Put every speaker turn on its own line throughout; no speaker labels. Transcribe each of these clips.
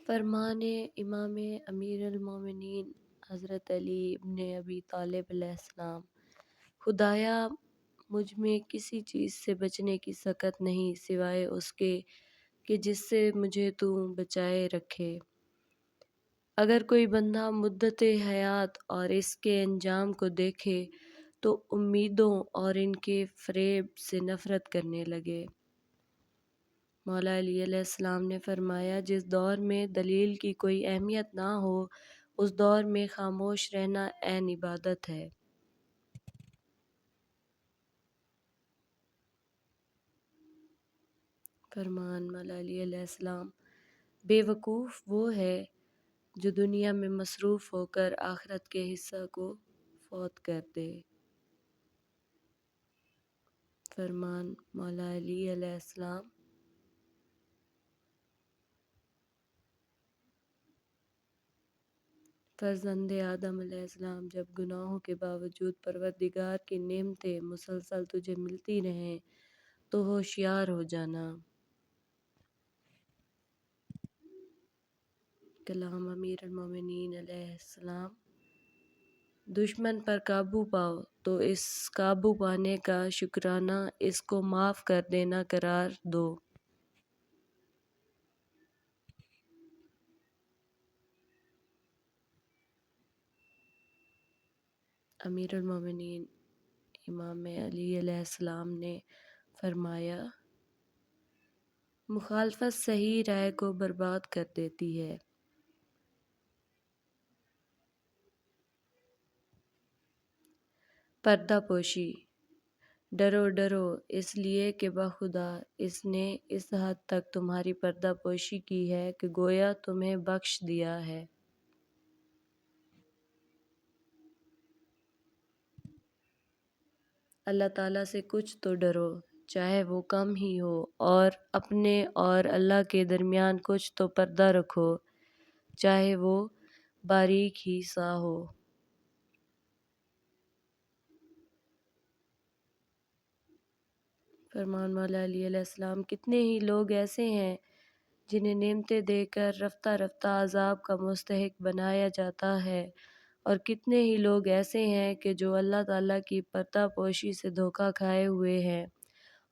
فرمان امام امیر المومنین حضرت علی ابن ابی طالب علیہ السلام: خدایا، مجھ میں کسی چیز سے بچنے کی سکت نہیں سوائے اس کے کہ جس سے مجھے تو بچائے رکھے۔ اگر کوئی بندہ مدت حیات اور اس کے انجام کو دیکھے تو امیدوں اور ان کے فریب سے نفرت کرنے لگے۔ مولا علی علیہ السلام نے فرمایا، جس دور میں دلیل کی کوئی اہمیت نہ ہو اس دور میں خاموش رہنا عین عبادت ہے۔ فرمان مولا علی علیہ السلام: بے وقوف وہ ہے جو دنیا میں مصروف ہو کر آخرت کے حصہ کو فوت کر دے۔ فرمان مولا علی علیہ السلام: فرزند آدم علیہ السلام، جب گناہوں کے باوجود پروردگار کی نعمتیں مسلسل تجھے ملتی رہیں تو ہوشیار ہو جانا۔ کلام امیر المومنین علیہ السلام: دشمن پر قابو پاؤ تو اس قابو پانے کا شکرانہ اس کو معاف کر دینا قرار دو۔ امیر المومنین امام علی علیہ السلام نے فرمایا، مخالفت صحیح رائے کو برباد کر دیتی ہے۔ پردہ پوشی: ڈرو ڈرو اس لیے کہ بخدا اس نے اس حد تک تمہاری پردہ پوشی کی ہے کہ گویا تمہیں بخش دیا ہے۔ اللہ تعالیٰ سے کچھ تو ڈرو، چاہے وہ کم ہی ہو، اور اپنے اور اللہ کے درمیان کچھ تو پردہ رکھو، چاہے وہ باریک ہی سا ہو۔ فرمان مولا علی علیہ السلام: کتنے ہی لوگ ایسے ہیں جنہیں نعمتیں دے کر رفتہ رفتہ عذاب کا مستحق بنایا جاتا ہے، اور کتنے ہی لوگ ایسے ہیں کہ جو اللہ تعالیٰ کی پردہ پوشی سے دھوکہ کھائے ہوئے ہیں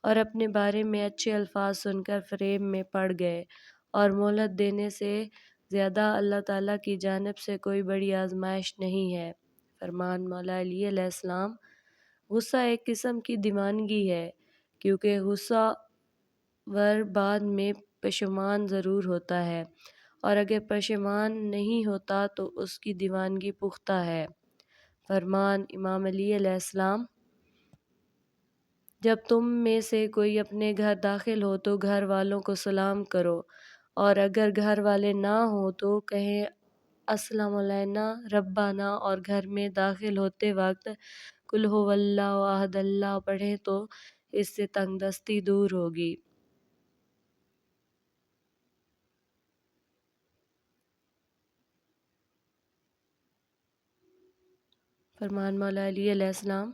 اور اپنے بارے میں اچھے الفاظ سن کر فریب میں پڑ گئے، اور مہلت دینے سے زیادہ اللہ تعالیٰ کی جانب سے کوئی بڑی آزمائش نہیں ہے۔ فرمان مولا علی علیہ السلام: غصہ ایک قسم کی دیوانگی ہے، کیونکہ غصہ ور بعد میں پشیمان ضرور ہوتا ہے، اور اگر پشیمان نہیں ہوتا تو اس کی دیوانگی پختہ ہے۔ فرمان امام علی علیہ السلام: جب تم میں سے کوئی اپنے گھر داخل ہو تو گھر والوں کو سلام کرو، اور اگر گھر والے نہ ہوں تو کہیں السلام علینا ربنا، اور گھر میں داخل ہوتے وقت قل ھو اللہ احد اللہ پڑھیں تو اس سے تنگ دستی دور ہوگی۔ فرمان مولا علی علیہ السلام: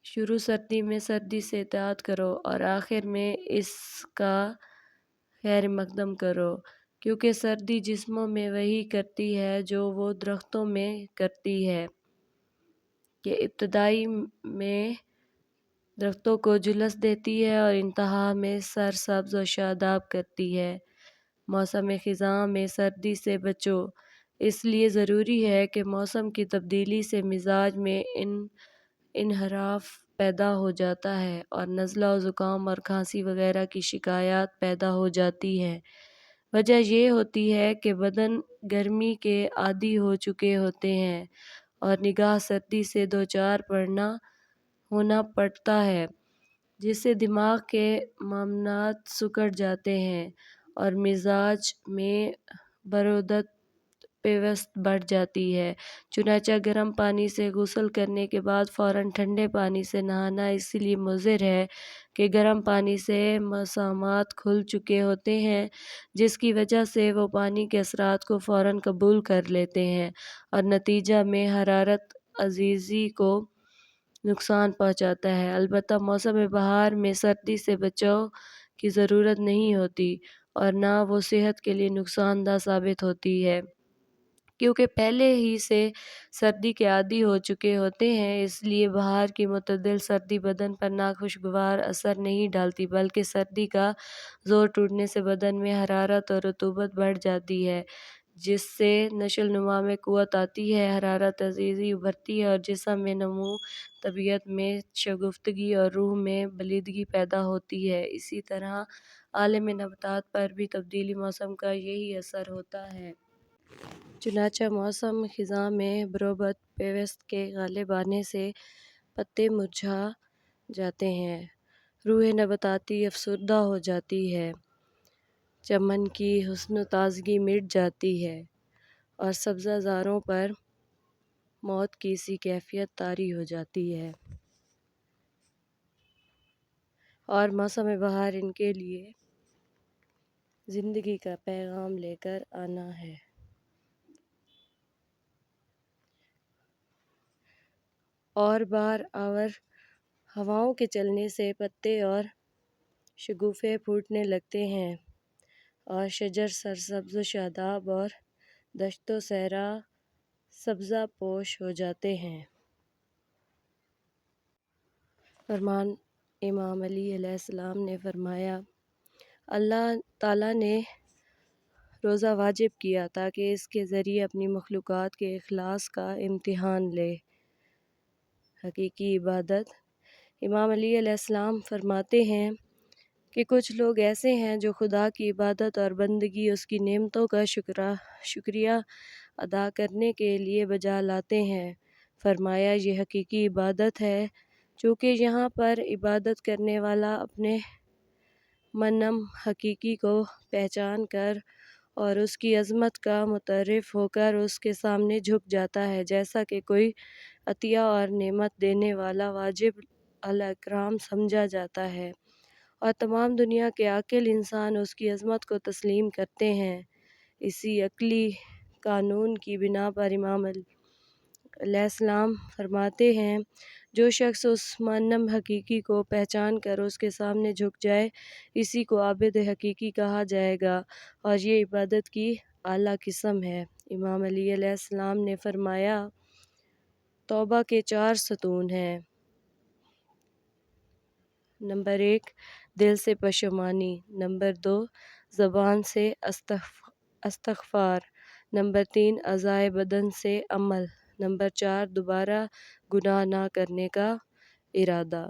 شروع سردی میں سردی سے اطاعت کرو اور آخر میں اس کا خیر مقدم کرو، کیونکہ سردی جسموں میں وہی کرتی ہے جو وہ درختوں میں کرتی ہے کہ ابتدائی میں درختوں کو جلس دیتی ہے اور انتہا میں سرسبز و شاداب کرتی ہے۔ موسم خزاں میں سردی سے بچو، اس لیے ضروری ہے کہ موسم کی تبدیلی سے مزاج میں انحراف پیدا ہو جاتا ہے اور نزلہ و زکام اور کھانسی وغیرہ کی شکایات پیدا ہو جاتی ہیں۔ وجہ یہ ہوتی ہے کہ بدن گرمی کے عادی ہو چکے ہوتے ہیں اور نگاہ سردی سے دوچار ہونا پڑتا ہے، جس سے دماغ کے معاملات سکڑ جاتے ہیں اور مزاج میں بردت پیوست بڑھ جاتی ہے۔ چنانچہ گرم پانی سے غسل کرنے کے بعد فوراً ٹھنڈے پانی سے نہانا اس لیے مضر ہے کہ گرم پانی سے مسامات کھل چکے ہوتے ہیں، جس کی وجہ سے وہ پانی کے اثرات کو فوراً قبول کر لیتے ہیں اور نتیجہ میں حرارت عزیزی کو نقصان پہنچاتا ہے۔ البتہ موسم بہار میں سردی سے بچاؤ کی ضرورت نہیں ہوتی، اور نہ وہ صحت کے لیے نقصان دہ ثابت ہوتی ہے، کیونکہ پہلے ہی سے سردی کے عادی ہو چکے ہوتے ہیں۔ اس لیے بہار کی معتدل سردی بدن پر ناخوشگوار اثر نہیں ڈالتی، بلکہ سردی کا زور ٹوٹنے سے بدن میں حرارت اور رطوبت بڑھ جاتی ہے، جس سے نشو نما میں قوت آتی ہے، حرارت عزیزی ابھرتی ہے اور جسم میں نمو، طبیعت میں شگفتگی اور روح میں بلیدگی پیدا ہوتی ہے۔ اسی طرح عالم نباتات پر بھی تبدیلی موسم کا یہی اثر ہوتا ہے۔ چنانچہ موسم خزاں میں بروبت پیوست کے غالب آنے سے پتے مرجھا جاتے ہیں، روح نباتاتی افسردہ ہو جاتی ہے، چمن کی حسن و تازگی مٹ جاتی ہے اور سبزہ زاروں پر موت کی سی کیفیت طاری ہو جاتی ہے۔ اور موسم بہار ان کے لیے زندگی کا پیغام لے کر آنا ہے۔ اور بار آور ہواؤں کے چلنے سے پتے اور شگوفے پھوٹنے لگتے ہیں اور شجر سرسبز و شاداب اور دشت و صحرا سبزہ پوش ہو جاتے ہیں۔ فرمان امام علی علیہ السلام نے فرمایا، اللہ تعالیٰ نے روزہ واجب کیا تاکہ اس کے ذریعے اپنی مخلوقات کے اخلاص کا امتحان لے۔ حقیقی عبادت۔ امام علی علیہ السلام فرماتے ہیں کہ کچھ لوگ ایسے ہیں جو خدا کی عبادت اور بندگی اس کی نعمتوں کا شکریہ ادا کرنے کے لیے بجا لاتے ہیں۔ فرمایا، یہ حقیقی عبادت ہے، چونکہ یہاں پر عبادت کرنے والا اپنے منعم حقیقی کو پہچان کر اور اس کی عظمت کا متعارف ہو کر اس کے سامنے جھک جاتا ہے، جیسا کہ کوئی عطیہ اور نعمت دینے والا واجب الاکرام سمجھا جاتا ہے، اور تمام دنیا کے عاقل انسان اس کی عظمت کو تسلیم کرتے ہیں۔ اسی عقلی قانون کی بنا پر امام علیہ السلام فرماتے ہیں، جو شخص اس منعم حقیقی کو پہچان کر اس کے سامنے جھک جائے، اسی کو عابد حقیقی کہا جائے گا، اور یہ عبادت کی اعلیٰ قسم ہے۔ امام علی علیہ السلام نے فرمایا، توبہ کے 4 ستون ہیں۔ نمبر 1، دل سے پشیمانی۔ نمبر 2، زبان سے استغفار۔ نمبر 3، اعضائے بدن سے عمل۔ نمبر 4، دوبارہ گناہ نہ کرنے کا ارادہ۔